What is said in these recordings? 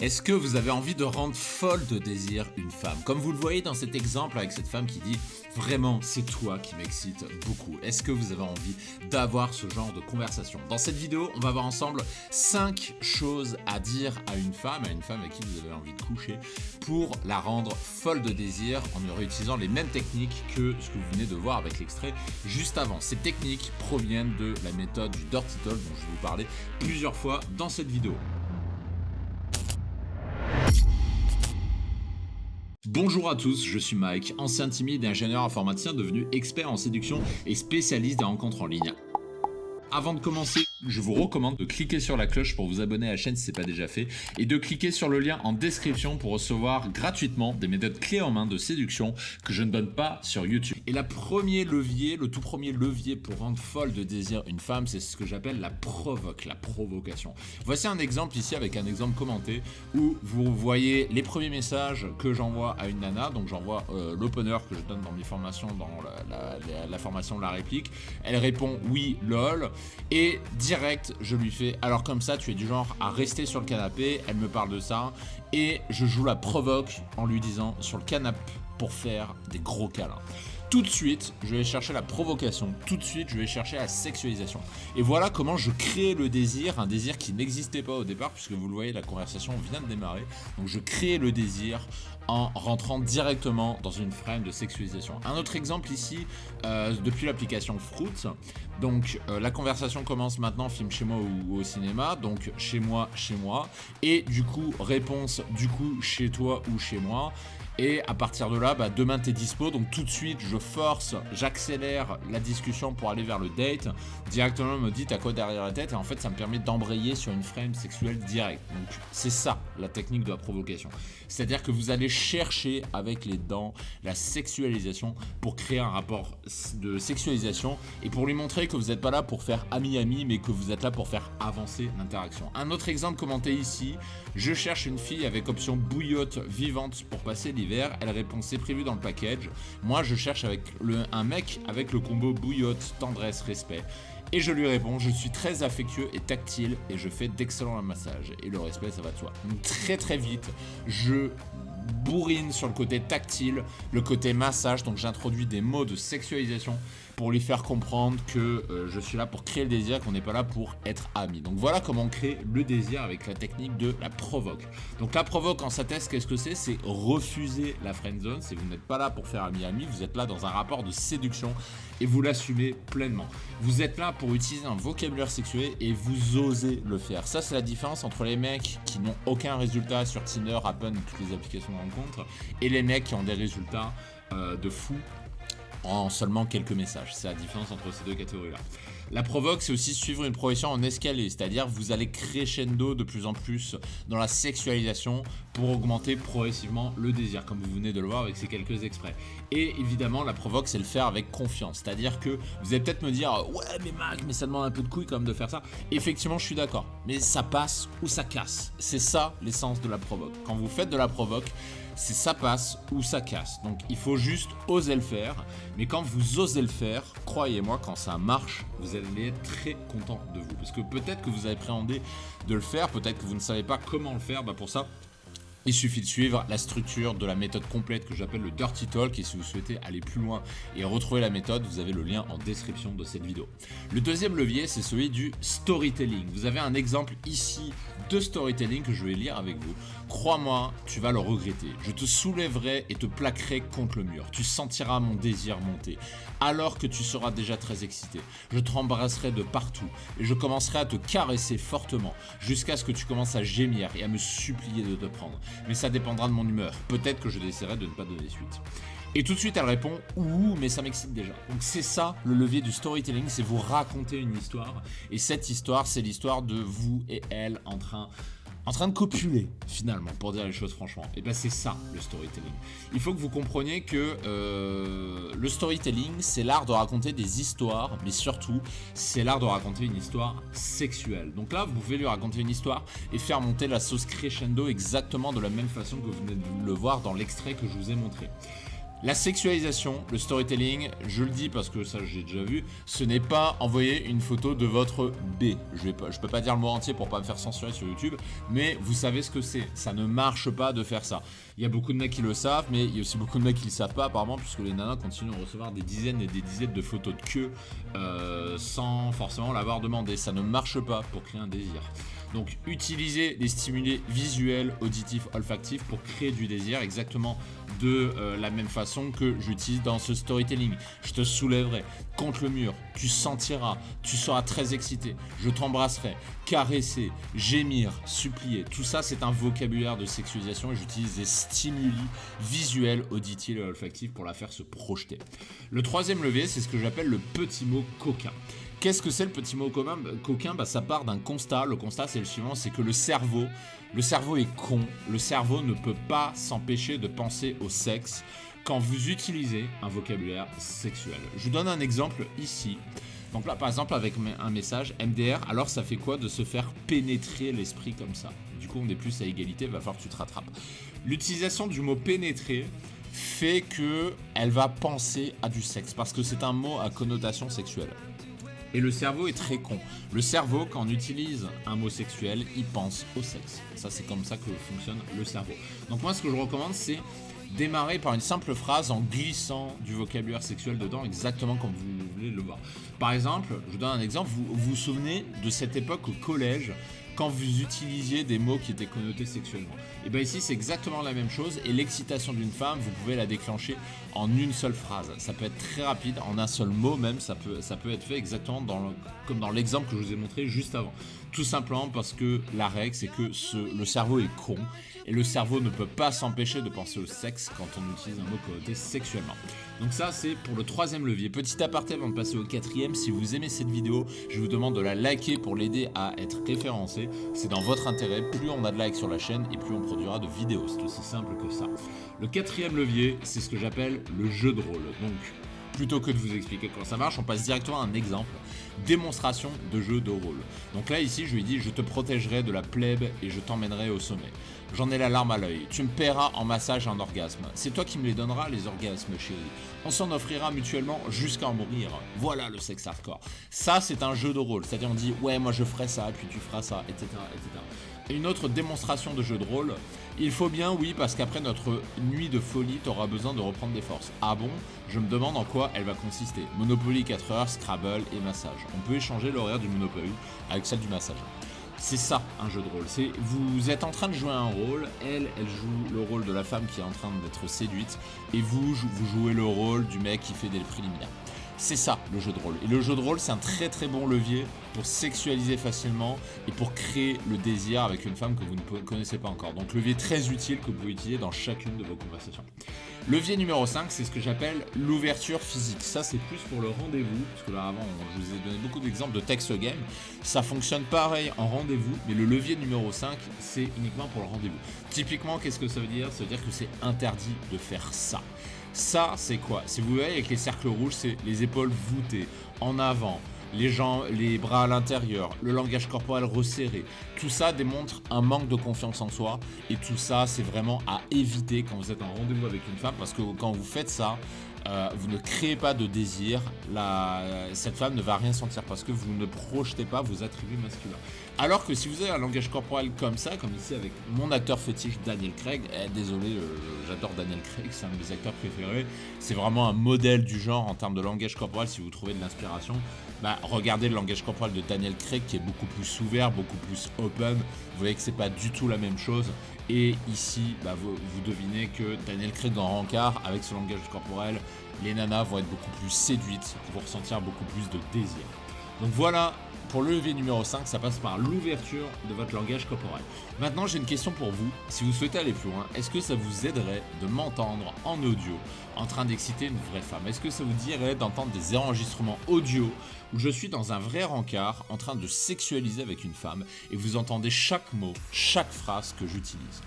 Est-ce que vous avez envie de rendre folle de désir une femme? Comme vous le voyez dans cet exemple avec cette femme qui dit « Vraiment, c'est toi qui m'excite beaucoup ». Est-ce que vous avez envie d'avoir ce genre de conversation? Dans cette vidéo, on va voir ensemble 5 choses à dire à une femme avec qui vous avez envie de coucher, pour la rendre folle de désir en réutilisant les mêmes techniques que ce que vous venez de voir avec l'extrait juste avant. Ces techniques proviennent de la méthode du Dirty Talk dont je vais vous parler plusieurs fois dans cette vidéo. Bonjour à tous, je suis Mike, ancien timide et ingénieur informaticien devenu expert en séduction et spécialiste des rencontres en ligne. Avant de commencer, je vous recommande de cliquer sur la cloche pour vous abonner à la chaîne si ce n'est pas déjà fait et de cliquer sur le lien en description pour recevoir gratuitement des méthodes clés en main de séduction que je ne donne pas sur YouTube. Et le tout premier levier pour rendre folle de désir une femme, c'est ce que j'appelle la provocation. Voici un exemple ici avec un exemple commenté où vous voyez les premiers messages que j'envoie à une nana. Donc j'envoie l'opener que je donne dans mes formations, dans la formation de la réplique. Elle répond oui lol et direct, je lui fais « Alors comme ça, tu es du genre à rester sur le canapé ?» Elle me parle de ça et je joue la provoque en lui disant « Sur le canapé pour faire des gros câlins ». Tout de suite, je vais chercher la provocation. Tout de suite, je vais chercher la sexualisation. Et voilà comment je crée le désir, un désir qui n'existait pas au départ, puisque vous le voyez, la conversation vient de démarrer. Donc je crée le désir en rentrant directement dans une frame de sexualisation. Un autre exemple ici, depuis l'application Fruit. Donc la conversation commence maintenant, film chez moi ou au cinéma. Donc chez moi. Et du coup, réponse du coup chez toi ou chez moi. Et à partir de là, demain t'es dispo, donc tout de suite j'accélère la discussion pour aller vers le date. Directement, elle me dit t'as quoi derrière la tête, et en fait ça me permet d'embrayer sur une frame sexuelle directe. Donc c'est ça la technique de la provocation. C'est-à-dire que vous allez chercher avec les dents la sexualisation pour créer un rapport de sexualisation et pour lui montrer que vous n'êtes pas là pour faire ami-ami, mais que vous êtes là pour faire avancer l'interaction. Un autre exemple commenté ici, je cherche une fille avec option bouillotte vivante pour passer l'hiver. Elle répond c'est prévu dans le package. Moi je cherche avec un mec avec le combo bouillotte, tendresse, respect. Et je lui réponds, je suis très affectueux et tactile et je fais d'excellents massages. Et le respect, ça va de soi. Donc très vite, je bourrine sur le côté tactile, le côté massage. Donc j'introduis des mots de sexualisation pour lui faire comprendre que je suis là pour créer le désir, qu'on n'est pas là pour être amis. Donc voilà comment on crée le désir avec la technique de la provoque. Donc la provoque en sa thèse, qu'est-ce que c'est? C'est refuser la friendzone. C'est vous n'êtes pas là pour faire ami-ami, vous êtes là dans un rapport de séduction et vous l'assumez pleinement. Vous êtes là pour utiliser un vocabulaire sexuel et vous osez le faire. Ça, c'est la différence entre les mecs qui n'ont aucun résultat sur Tinder, Happn, toutes les applications de rencontre, et les mecs qui ont des résultats de fou en seulement quelques messages. C'est la différence entre ces deux catégories-là. La provoque, c'est aussi suivre une progression en escalier, c'est-à-dire vous allez crescendo de plus en plus dans la sexualisation pour augmenter progressivement le désir, comme vous venez de le voir avec ces quelques extraits. Et évidemment, la provoque, c'est le faire avec confiance, c'est-à-dire que vous allez peut-être me dire « Ouais, mais Mac, mais ça demande un peu de couilles quand même de faire ça ». Effectivement, je suis d'accord, mais ça passe ou ça casse. C'est ça l'essence de la provoque. Quand vous faites de la provoque, c'est ça passe ou ça casse. Donc il faut juste oser le faire. Mais quand vous osez le faire, croyez-moi, quand ça marche, vous allez être très content de vous. Parce que peut-être que vous appréhendez de le faire, peut-être que vous ne savez pas comment le faire. Pour ça, il suffit de suivre la structure de la méthode complète que j'appelle le Dirty Talk. Et si vous souhaitez aller plus loin et retrouver la méthode, vous avez le lien en description de cette vidéo. Le deuxième levier, c'est celui du storytelling. Vous avez un exemple ici de storytelling que je vais lire avec vous. Crois-moi, tu vas le regretter. Je te soulèverai et te plaquerai contre le mur. Tu sentiras mon désir monter. Alors que tu seras déjà très excité, je t'embrasserai de partout et je commencerai à te caresser fortement jusqu'à ce que tu commences à gémir et à me supplier de te prendre. Mais ça dépendra de mon humeur. Peut-être que je déciderai de ne pas donner suite. Et tout de suite, elle répond « Ouh, mais ça m'excite déjà ». Donc c'est ça, le levier du storytelling, c'est vous raconter une histoire. Et cette histoire, c'est l'histoire de vous et elle en train de copuler, finalement, pour dire les choses franchement. Et c'est ça, le storytelling. Il faut que vous compreniez que le storytelling, c'est l'art de raconter des histoires, mais surtout, c'est l'art de raconter une histoire sexuelle. Donc là, vous pouvez lui raconter une histoire et faire monter la sauce crescendo exactement de la même façon que vous venez de le voir dans l'extrait que je vous ai montré. La sexualisation, le storytelling, je le dis parce que ça j'ai déjà vu, ce n'est pas envoyer une photo de votre B. Je peux pas dire le mot entier pour pas me faire censurer sur YouTube, mais vous savez ce que c'est. Ça ne marche pas de faire ça. Il y a beaucoup de mecs qui le savent, mais il y a aussi beaucoup de mecs qui le savent pas apparemment, puisque les nanas continuent à recevoir des dizaines et des dizaines de photos de queue sans forcément l'avoir demandé. Ça ne marche pas pour créer un désir. Donc utilisez des stimuli visuels, auditifs, olfactifs pour créer du désir exactement de la même façon que j'utilise dans ce storytelling. Je te soulèverai contre le mur, tu sentiras, tu seras très excité, je t'embrasserai, caresser, gémir, supplier. Tout ça c'est un vocabulaire de sexualisation et j'utilise des stimuli visuels, auditifs et olfactifs pour la faire se projeter. Le troisième levier c'est ce que j'appelle le petit mot coquin. Qu'est-ce que c'est le petit mot coquin? Ça part d'un constat. Le constat, c'est le suivant, c'est que le cerveau est con. Le cerveau ne peut pas s'empêcher de penser au sexe quand vous utilisez un vocabulaire sexuel. Je vous donne un exemple ici. Donc là, par exemple, avec un message MDR, alors ça fait quoi de se faire pénétrer l'esprit comme ça? Du coup, on est plus à égalité, il va falloir que tu te rattrapes. L'utilisation du mot pénétrer fait qu'elle va penser à du sexe, parce que c'est un mot à connotation sexuelle. Et le cerveau est très con. Le cerveau, quand on utilise un mot sexuel, il pense au sexe. Ça, c'est comme ça que fonctionne le cerveau. Donc moi, ce que je recommande, c'est démarrer par une simple phrase en glissant du vocabulaire sexuel dedans, exactement comme vous voulez le voir. Par exemple, je vous donne un exemple. Vous vous souvenez de cette époque au collège, quand vous utilisiez des mots qui étaient connotés sexuellement. Et bien ici, c'est exactement la même chose. Et l'excitation d'une femme, vous pouvez la déclencher en une seule phrase. Ça peut être très rapide, en un seul mot même. Ça peut être fait exactement comme dans l'exemple que je vous ai montré juste avant. Tout simplement parce que la règle, c'est que le cerveau est con. Et le cerveau ne peut pas s'empêcher de penser au sexe quand on utilise un mot connoté sexuellement. Donc ça, c'est pour le troisième levier. Petit aparté avant de passer au quatrième, si vous aimez cette vidéo, je vous demande de la liker pour l'aider à être référencée. C'est dans votre intérêt. Plus on a de likes sur la chaîne et plus on produira de vidéos. C'est aussi simple que ça. Le quatrième levier, c'est ce que j'appelle le jeu de rôle. Donc, plutôt que de vous expliquer comment ça marche, on passe directement à un exemple. Démonstration de jeu de rôle. Donc là, ici, je lui dis, je te protégerai de la plèbe et je t'emmènerai au sommet. J'en ai la larme à l'œil. Tu me paieras en massage et en orgasme. C'est toi qui me les donneras, les orgasmes, chérie. On s'en offrira mutuellement jusqu'à en mourir. Voilà le sexe hardcore. Ça, c'est un jeu de rôle. C'est-à-dire, on dit, ouais, moi je ferai ça, puis tu feras ça, etc., etc. Et une autre démonstration de jeu de rôle, il faut bien, oui, parce qu'après notre nuit de folie, tu auras besoin de reprendre des forces. Ah bon? Je me demande en quoi elle va consister. Monopoly 4 heures, Scrabble et massage. On peut échanger l'horaire du Monopoly avec celle du massage. C'est ça un jeu de rôle. Vous êtes en train de jouer un rôle, elle joue le rôle de la femme qui est en train d'être séduite, et vous jouez le rôle du mec qui fait des préliminaires. C'est ça le jeu de rôle. Et le jeu de rôle, c'est un très très bon levier pour sexualiser facilement et pour créer le désir avec une femme que vous ne connaissez pas encore. Donc levier très utile que vous pouvez utiliser dans chacune de vos conversations. Levier numéro 5, c'est ce que j'appelle l'ouverture physique. Ça, c'est plus pour le rendez-vous, parce que là avant, je vous ai donné beaucoup d'exemples de text game. Ça fonctionne pareil en rendez-vous, mais le levier numéro 5, c'est uniquement pour le rendez-vous. Typiquement, qu'est-ce que ça veut dire? Ça veut dire que c'est interdit de faire ça. Ça, c'est quoi? Si vous voyez avec les cercles rouges, c'est les épaules voûtées, en avant, les bras à l'intérieur, le langage corporel resserré. Tout ça démontre un manque de confiance en soi et tout ça, c'est vraiment à éviter quand vous êtes en rendez-vous avec une femme parce que quand vous faites ça, vous ne créez pas de désir, cette femme ne va rien sentir parce que vous ne projetez pas vos attributs masculins. Alors que si vous avez un langage corporel comme ça, comme ici avec mon acteur fétiche Daniel Craig, désolé, j'adore Daniel Craig, c'est un de mes acteurs préférés, c'est vraiment un modèle du genre en termes de langage corporel si vous trouvez de l'inspiration. Regardez le langage corporel de Daniel Craig qui est beaucoup plus ouvert, beaucoup plus open, vous voyez que c'est pas du tout la même chose. Et ici, vous devinez que Daniel Craig en rencard, avec ce langage corporel, les nanas vont être beaucoup plus séduites, vont ressentir beaucoup plus de désir. Donc voilà, pour le levier numéro 5, ça passe par l'ouverture de votre langage corporel. Maintenant, j'ai une question pour vous. Si vous souhaitez aller plus loin, est-ce que ça vous aiderait de m'entendre en audio en train d'exciter une vraie femme? Est-ce que ça vous dirait d'entendre des enregistrements audio où je suis dans un vrai rencard en train de sexualiser avec une femme et vous entendez chaque mot, chaque phrase que j'utilise?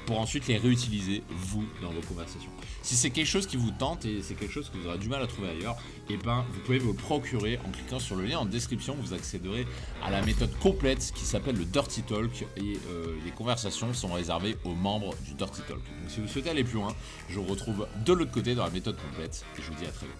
pour ensuite les réutiliser, vous, dans vos conversations. Si c'est quelque chose qui vous tente et c'est quelque chose que vous aurez du mal à trouver ailleurs, et ben vous pouvez vous le procurer en cliquant sur le lien en description. Vous accéderez à la méthode complète qui s'appelle le Dirty Talk et les conversations sont réservées aux membres du Dirty Talk. Donc si vous souhaitez aller plus loin, je vous retrouve de l'autre côté dans la méthode complète et je vous dis à très vite.